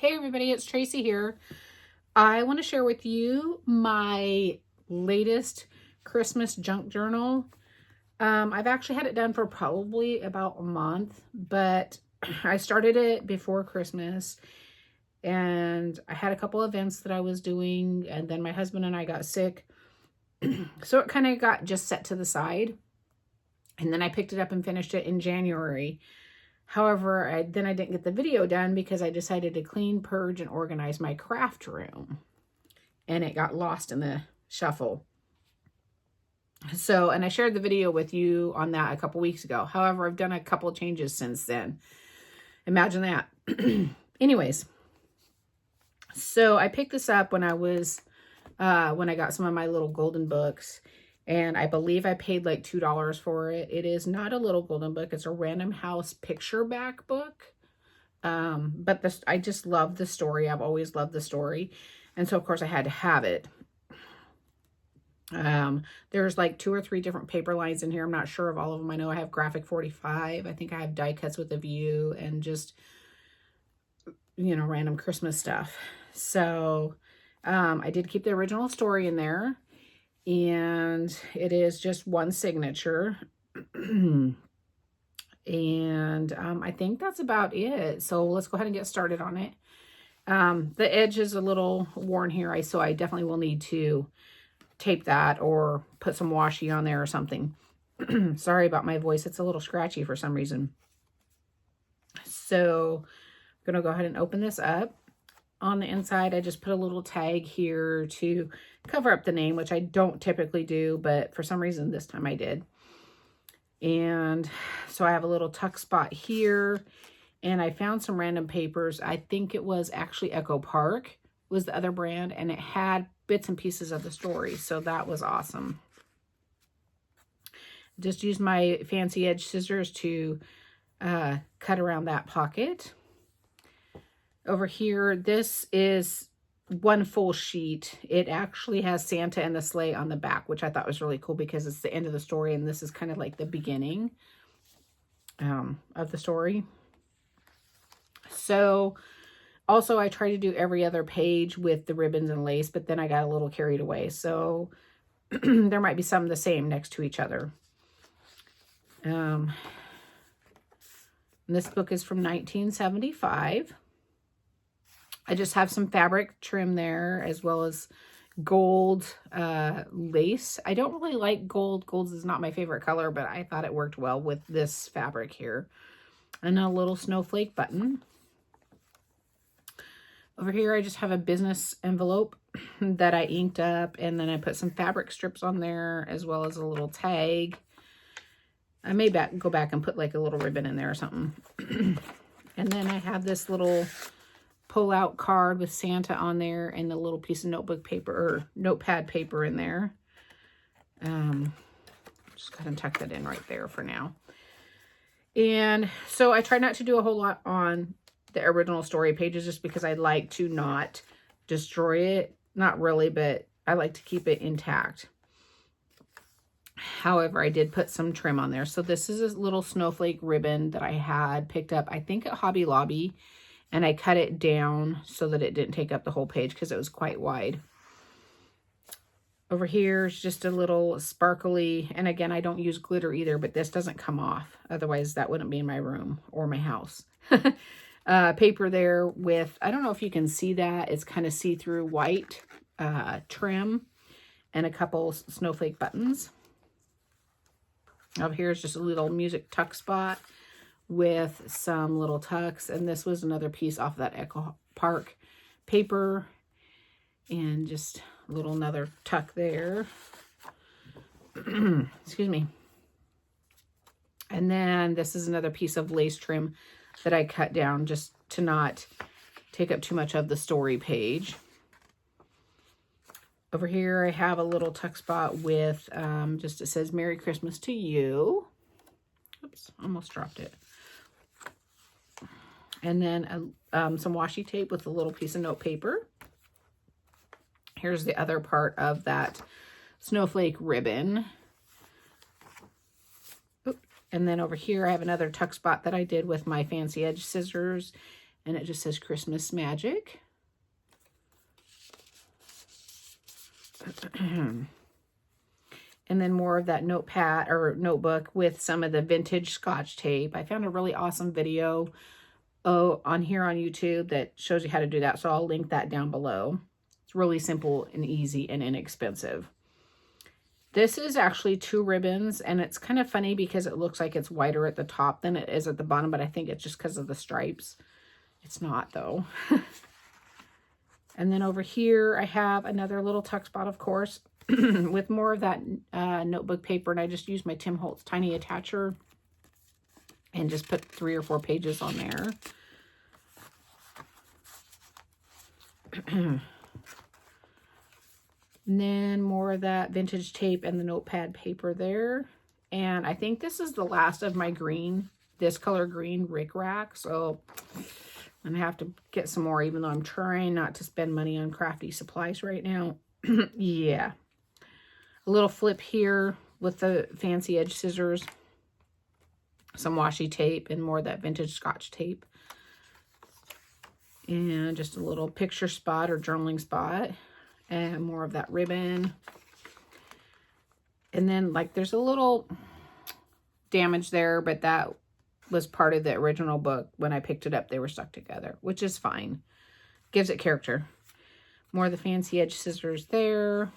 Hey everybody, it's Tracy here. I want to share with you my latest Christmas junk journal. I've actually had it done for probably about a month, but I started it before Christmas and I had a couple events that I was doing, and then my husband and I got sick. So it kind of got just set to the side, and then I picked it up and finished it in January. However, I didn't get the video done because I decided to clean, purge, and organize my craft room. And it got lost in the shuffle. So, and I shared the video with you on that a couple weeks ago. However, I've done a couple of changes since then. Imagine that. Anyways, so I picked this up when I got some of my little golden books. And I believe I paid like $2 for it. It is not a little golden book. It's a Random House picture back book. But I just love the story. I've always loved the story. And so, of course, I had to have it. There's like 2 or 3 different paper lines in here. I'm not sure of all of them. I know I have Graphic 45. I think I have die cuts with a view and just, you know, random Christmas stuff. So, I did keep the original story in there. And it is just one signature. And I think that's about it. So let's go ahead and get started on it. The edge is a little worn here, so I definitely will need to tape that or put some washi on there or something. Sorry about my voice. It's a little scratchy for some reason. So I'm going to go ahead and open this up. On the inside, I just put a little tag here to cover up the name, which I don't typically do, but for some reason this time I did. And so I have a little tuck spot here, and I found some random papers. I think it was actually Echo Park was the other brand, and it had bits and pieces of the story, so that was awesome. Just used my fancy edge scissors to cut around that pocket. Over here, this is one full sheet. It actually has Santa and the sleigh on the back, which I thought was really cool because it's the end of the story, and this is kind of like the beginning of the story. So, also I try to do every other page with the ribbons and lace, but then I got a little carried away. So, there might be some the same next to each other. This book is from 1975. I just have some fabric trim there, as well as gold lace. I don't really like gold. Gold is not my favorite color, but I thought it worked well with this fabric here. And a little snowflake button. Over here, I just have a business envelope that I inked up, and then I put some fabric strips on there, as well as a little tag. I may go back and put like a little ribbon in there or something. And then I have this little pull-out card with Santa on there and the little piece of notebook paper or notepad paper in there. Just go ahead and tuck that in right there for now. And so I try not to do a whole lot on the original story pages just because I like to not destroy it. Not really, but I like to keep it intact. However, I did put some trim on there. So this is a little snowflake ribbon that I had picked up, I think, at Hobby Lobby. And I cut it down so that it didn't take up the whole page because it was quite wide. Over here is just a little sparkly, and again, I don't use glitter either, but this doesn't come off. Otherwise, that wouldn't be in my room or my house. Paper there with, I don't know if you can see that, it's kind of see-through white trim and a couple snowflake buttons. Over here is just a little music tuck spot with some little tucks, and this was another piece off that Echo Park paper, and just a little another tuck there. Excuse me. And then this is another piece of lace trim that I cut down just to not take up too much of the story page. Over here I have a little tuck spot with just, it says Merry Christmas to you. Oops, almost dropped it. And then some washi tape with a little piece of note paper. Here's the other part of that snowflake ribbon. And then over here, I have another tuck spot that I did with my fancy edge scissors. And it just says Christmas Magic. And then more of that notepad or notebook with some of the vintage Scotch tape. I found a really awesome video on here on YouTube that shows you how to do that. So I'll link that down below. It's really simple and easy and inexpensive. This is actually 2 ribbons, and it's kind of funny because it looks like it's wider at the top than it is at the bottom, but I think it's just because of the stripes. It's not, though. And then over here, I have another little tuck spot, of course, with more of that notebook paper, and I just used my Tim Holtz tiny attacher and just put 3 or 4 pages on there. And then more of that vintage tape and the notepad paper there. And I think this is the last of my green, this color green rickrack. So I'm going to have to get some more, even though I'm trying not to spend money on crafty supplies right now. Yeah. A little flip here with the fancy edge scissors. Some washi tape and more of that vintage Scotch tape. And just a little picture spot or journaling spot. And more of that ribbon. And then, like, there's a little damage there, but that was part of the original book. When I picked it up, they were stuck together, which is fine. Gives it character. More of the fancy edge scissors there.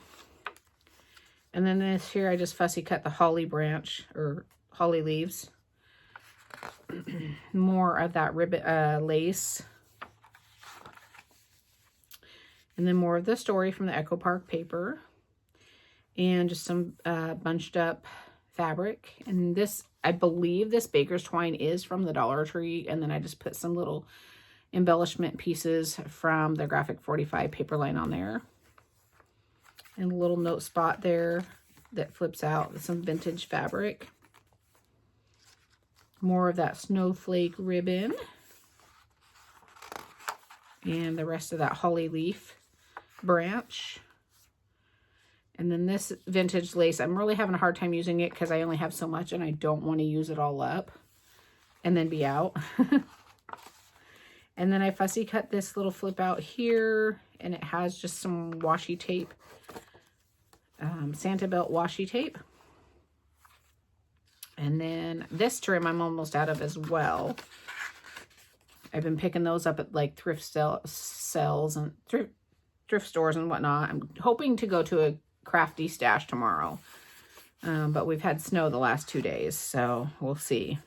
And then this here, I just fussy cut the holly branch, or holly leaves. More of that ribbon, lace. And then more of the story from the Echo Park paper. And just some bunched up fabric. And this, I believe this baker's twine is from the Dollar Tree. And then I just put some little embellishment pieces from the Graphic 45 paper line on there. And a little note spot there that flips out with some vintage fabric. More of that snowflake ribbon. And the rest of that holly leaf branch. And then this vintage lace, I'm really having a hard time using it because I only have so much and I don't want to use it all up and then be out. And then I fussy cut this little flip out here, and it has just some washi tape, Santa belt washi tape. And then this trim I'm almost out of as well. I've been picking those up at like thrift sales and thrift stores and whatnot. I'm hoping to go to a crafty stash tomorrow. But we've had snow the last 2 days, so we'll see.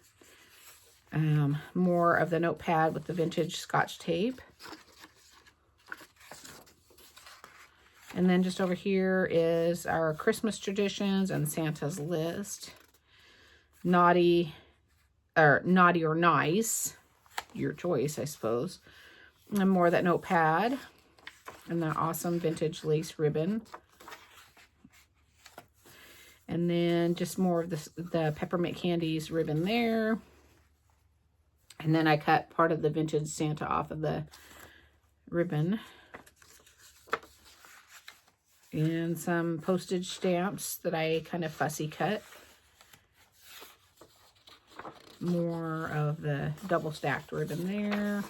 More of the notepad with the vintage Scotch tape. And then just over here is our Christmas traditions and Santa's list. Naughty or nice. Your choice, I suppose. And more of that notepad. And that awesome vintage lace ribbon. And then just more of the peppermint candies ribbon there. And then I cut part of the vintage Santa off of the ribbon. And some postage stamps that I kind of fussy cut. More of the double stacked ribbon there.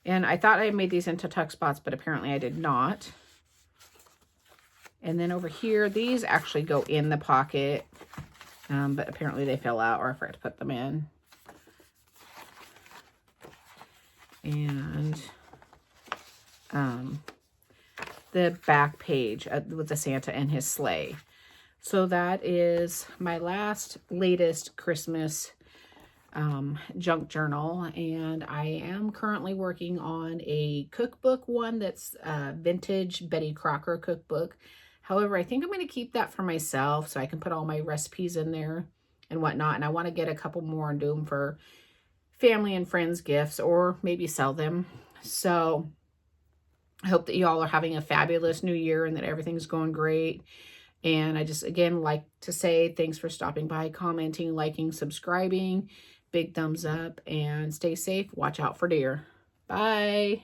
And I thought I made these into tuck spots, but apparently I did not. And then over here, these actually go in the pocket, but apparently they fell out or I forgot to put them in. And the back page with the Santa and his sleigh. So that is my latest Christmas junk journal, and I am currently working on a cookbook one that's vintage Betty Crocker cookbook. However, I think I'm going to keep that for myself so I can put all my recipes in there and whatnot, and I want to get a couple more and do them for family and friends gifts, or maybe sell them. So I hope that you all are having a fabulous new year and that everything's going great. And I just, again, like to say thanks for stopping by, commenting, liking, subscribing. Big thumbs up, and stay safe. Watch out for deer. Bye.